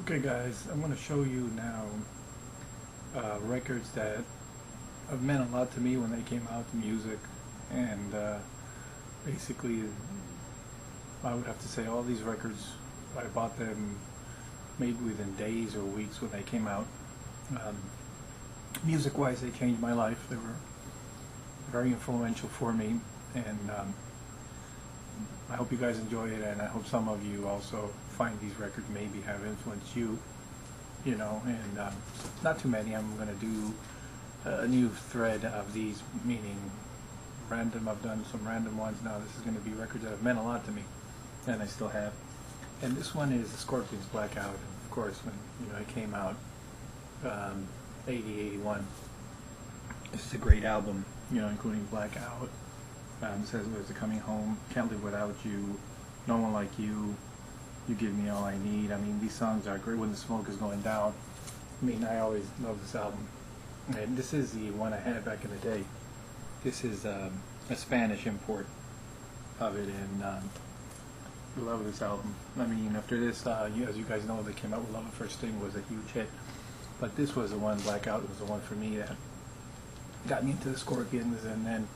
Okay guys, I'm going to show you now records that have meant a lot to me when they came out, the music, and basically I would have to say all these records, I bought them maybe within days or weeks when they came out. Um, Music-wise, they changed my life. They were very influential for me, and I hope you guys enjoy it, and I hope some of you also find these records maybe have influenced you, and not too many. I'm going to do a new thread of these, meaning random. I've done some random ones now. This is going to be records that have meant a lot to me, and I still have. And this one is the Scorpions Blackout. And of course, when it came out, 80, 81. This is a great album, including Blackout. Says Where's the Coming Home, Can't Live Without You, No One Like You, You Give Me All I Need. I mean, these songs are great. When the Smoke Is Going Down. I mean, I always love this album. And this is the one I had back in the day. This is a Spanish import of it, and I love this album. I mean, after this, as you guys know, they came out with Love at First Sting was a huge hit. But this was the one, Blackout was the one for me that got me into the Scorpions, and then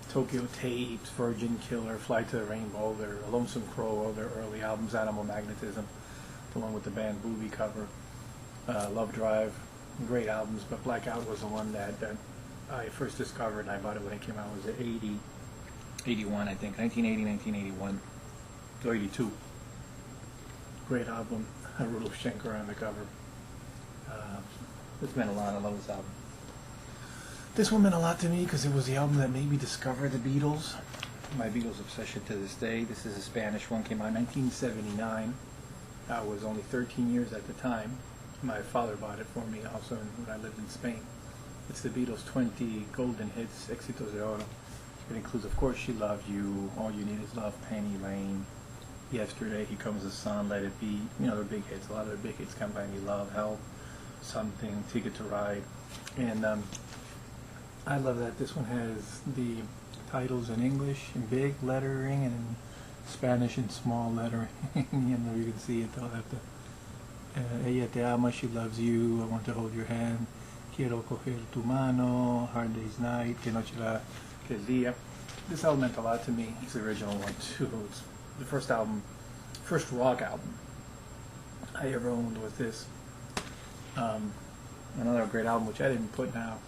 Tokyo Tapes, Virgin Killer, Fly to the Rainbow, their Lonesome Crow, all their early albums, Animal Magnetism, the one with the band Booby cover, Love Drive, great albums, but Blackout was the one that I first discovered, and I bought it when it came out. It was 80, 81, I think, 1980, 1981, or 82. Great album, Rudolf Schenker on the cover. It's meant a lot. I love this album. This one meant a lot to me because it was the album that made me discover the Beatles. My Beatles obsession to this day. This is a Spanish one, came out in 1979. I was only 13 years at the time. My father bought it for me also when I lived in Spain. It's the Beatles' 20 golden hits, Éxitos de Oro. It includes, of course, She Loves You, All You Need Is Love, Penny Lane, Yesterday, Here Comes the Sun, Let It Be. They're big hits. A lot of the big hits come by me. Love, Help, Something, Ticket to Ride. And I love that this one has the titles in English in big lettering and in Spanish in small lettering. You can see it. They'll have to. Ella te ama, she loves you. I want to hold your hand. Quiero coger tu mano. Hard Day's Night. Que noche la que el día. This album meant a lot to me. It's the original one too. It's the first album, first rock album I ever owned was this. Another great album, which I didn't put now.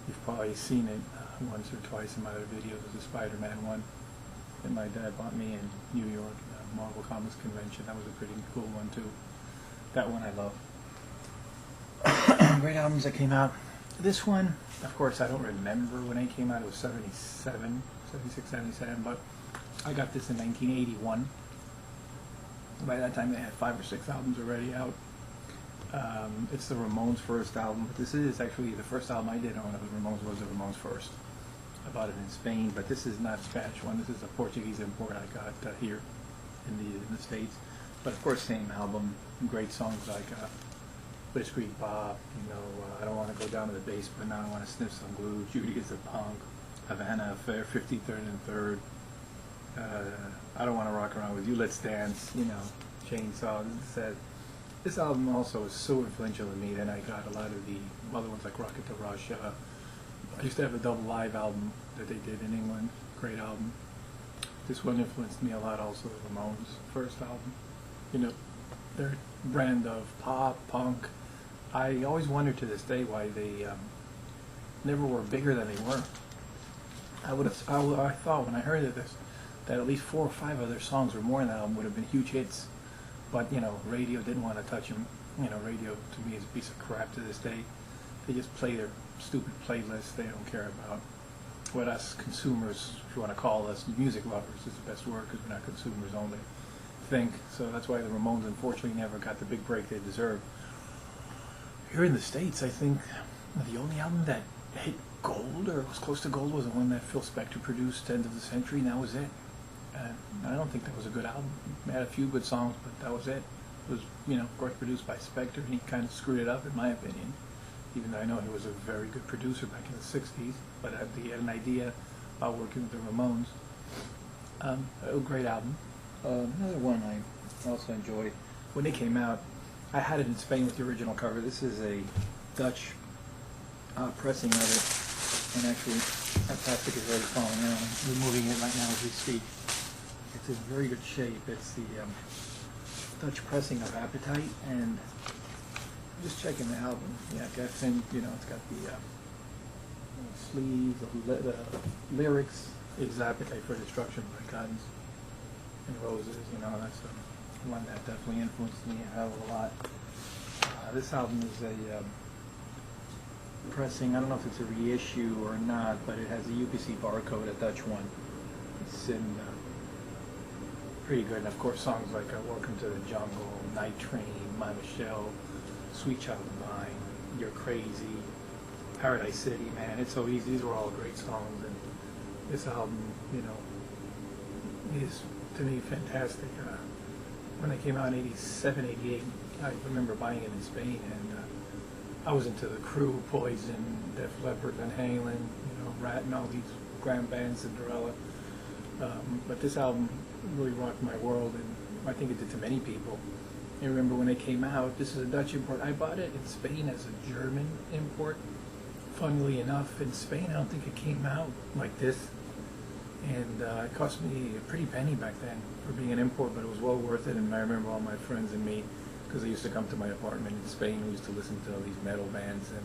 You've probably seen it once or twice in my other videos, the Spider-Man one that my dad bought me in New York, Marvel Comics Convention. That was a pretty cool one too. That one I love. Great albums that came out. This one, of course, I don't remember when it came out. It was 77, 76, 77, but I got this in 1981. By that time they had 5 or 6 albums already out. It's the Ramones' first album, but this is actually the first album I did own of the Ramones was the Ramones' first. I bought it in Spain, but this is not a Spanish one. This is a Portuguese import I got here in the States. But of course, same album, great songs like Blitzkrieg Bop, I Don't Want to Go Down to the Basement, Now I Want to Sniff Some Glue, Judy is a Punk, Havana Affair, 53rd and 3rd, I Don't Want to Rock Around With You, Let's Dance, Chainsaw. This album also was so influential to me. Then I got a lot of the other ones like Rocket to Russia. I used to have a double live album that they did in England. Great album. This one influenced me a lot also, the Ramones' first album. Their brand of pop, punk. I always wonder to this day why they never were bigger than they were. I thought when I heard of this that at least 4 or 5 other songs or more in that album would have been huge hits. But, radio didn't want to touch them. Radio to me is a piece of crap to this day. They just play their stupid playlists. They don't care about what us consumers, if you want to call us music lovers, is the best word because we're not consumers only, think. So that's why the Ramones unfortunately never got the big break they deserved. Here in the States, I think the only album that hit gold or was close to gold was the one that Phil Spector produced, End of the Century, and that was it. I don't think that was a good album. It had a few good songs, but that was it. It was, of course, produced by Spector, and he kind of screwed it up, in my opinion. Even though I know he was a very good producer back in the 60s, but he had an idea about working with the Ramones. A great album. Another one I also enjoyed when they came out. I had it in Spain with the original cover. This is a Dutch pressing of it, and actually that plastic is already falling out. I'm removing it right now as we speak. It's in very good shape. It's the Dutch pressing of Appetite, and just checking the album. Yeah, it's in, you know, it's got the sleeves, the lyrics is Appetite for Destruction by Guns N' Roses. You know, that's one that definitely influenced me a hell of a lot. This album is a pressing, I don't know if it's a reissue or not, but it has a UPC barcode, a Dutch one. It's in pretty good, and of course songs like Welcome to the Jungle, Night Train, My Michelle, Sweet Child of Mine, You're Crazy, Paradise City, man, It's So Easy. These were all great songs, and this album, you know, is to me fantastic. When it came out in 87, 88, I remember buying it in Spain, and I was into The Crew, Poison, Def Leppard, Van Halen, you know, Rat, and all these grand bands, Cinderella. But this album really rocked my world, and I think it did to many people. I remember when it came out, this is a Dutch import. I bought it in Spain as a German import. Funnily enough, in Spain, I don't think it came out like this. And it cost me a pretty penny back then for being an import, but it was well worth it. And I remember all my friends and me, because they used to come to my apartment in Spain, we used to listen to all these metal bands and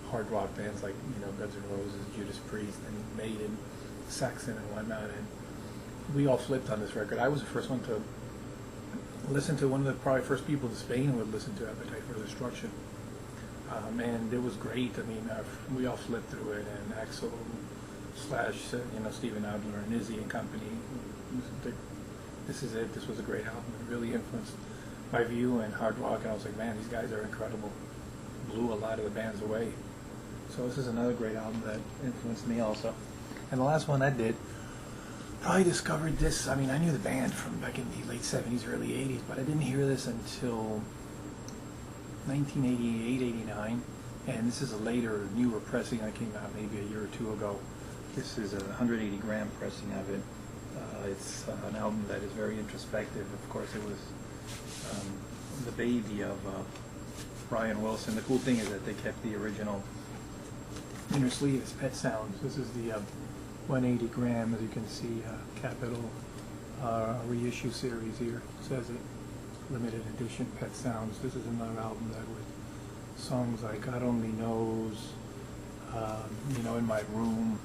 hard rock bands like, you know, Guns N' Roses, Judas Priest, and Maiden, Saxon, and whatnot. And we all flipped on this record. I was the first one to listen to, one of the probably first people in Spain would listen to Appetite for Destruction. And it was great. I mean, we all flipped through it, and Axl slash, you know, Steven Adler and Izzy and company. This is it. This was a great album. It really influenced my view in hard rock, and I was like, man, these guys are incredible. Blew a lot of the bands away. So this is another great album that influenced me also. And the last one I did, probably discovered this. I mean, I knew the band from back in the late 70s, early 80s, but I didn't hear this until 1988, 89. And this is a later, newer pressing that came out maybe a year or two ago. This is a 180 gram pressing of it. It's an album that is very introspective. Of course, it was the baby of Brian Wilson. The cool thing is that they kept the original inner sleeve as Pet Sounds. This is the 180 gram, as you can see, Capitol reissue series here. It says it, limited edition Pet Sounds. This is another album that with songs like God Only Knows, you know, In My Room,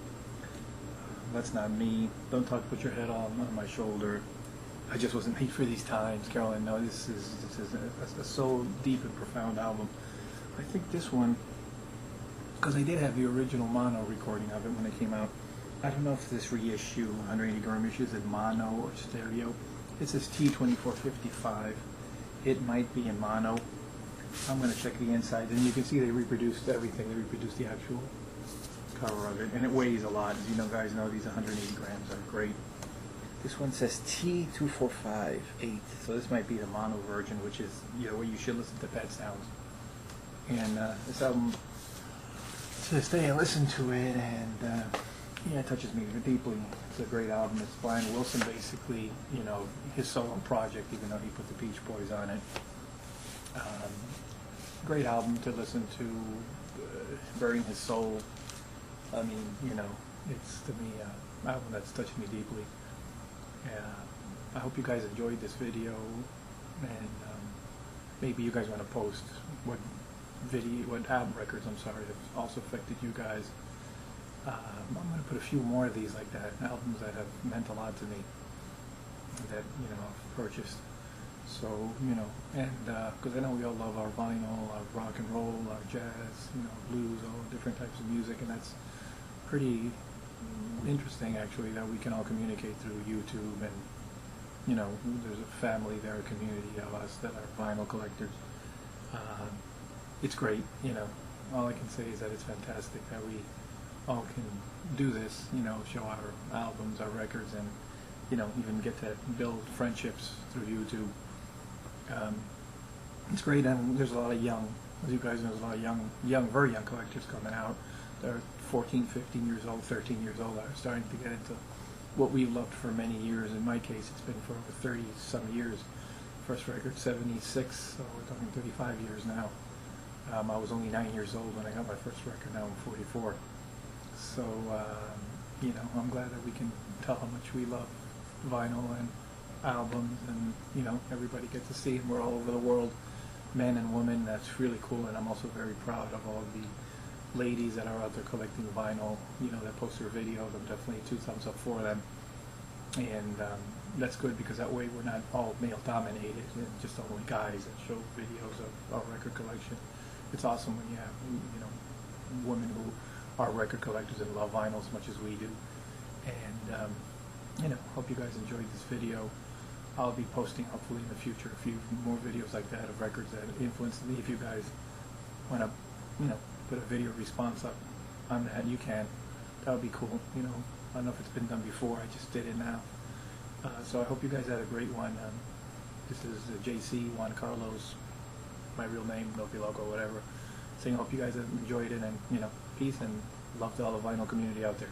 That's Not Me, Don't Talk, Put Your Head on My Shoulder, I Just Wasn't Made for These Times, Caroline. No, this is a so deep and profound album. I think this one, because I did have the original mono recording of it when it came out. I don't know if this reissue, 180 gram issue, is in mono or stereo. It says T2455. It might be in mono. I'm going to check the inside, and you can see they reproduced everything. They reproduced the actual cover of it, and it weighs a lot. As you know, guys know, these 180 grams are great. This one says T2458, so this might be the mono version, which is, you know, where you should listen to Pet Sounds. And this album, to this day, I listen to it, and yeah, it touches me deeply. It's a great album. It's Brian Wilson, basically, you know, his solo project, even though he put the Beach Boys on it. Great album to listen to, Burying His Soul. I mean, you know, it's, to me, an album that's touched me deeply. I hope you guys enjoyed this video, and maybe you guys want to post what album records, I'm sorry, have also affected you guys. I'm going to put a few more of these like that, albums that have meant a lot to me, that, you know, I've purchased. So, you know, and because I know we all love our vinyl, our rock and roll, our jazz, you know, blues, all different types of music, and that's pretty interesting, actually, that we can all communicate through YouTube, and, you know, there's a family there, a community of us that are vinyl collectors. It's great, you know. All I can say is that it's fantastic that we all can do this, you know, show our albums, our records, and, you know, even get to build friendships through YouTube. It's great, and there's a lot of young, as you guys know, there's a lot of young, very young collectors coming out. They're 14, 15 years old, 13 years old, are starting to get into what we've loved for many years. In my case, it's been for over 30-some years. First record, 76, so we're talking 35 years now. I was only 9 years old when I got my first record. Now I'm 44. So, you know, I'm glad that we can tell how much we love vinyl and albums, and, you know, everybody gets to see, and we're all over the world, men and women. That's really cool, and I'm also very proud of all the ladies that are out there collecting vinyl, you know, that post their videos. I'm definitely 2 thumbs up for them. And that's good, because that way we're not all male dominated and just only guys that show videos of our record collection. It's awesome when you have, you know, women who are record collectors and love vinyl as much as we do. And you know, hope you guys enjoyed this video. I'll be posting hopefully in the future a few more videos like that of records that influenced me. If you guys want to, you know, put a video response up on that, you can. That would be cool. You know, I don't know if it's been done before. I just did it now. So I hope you guys had a great one. This is JC Juan Carlos, my real name, no logo, whatever. Saying I hope you guys have enjoyed it, and, you know, peace and love to all the vinyl community out there.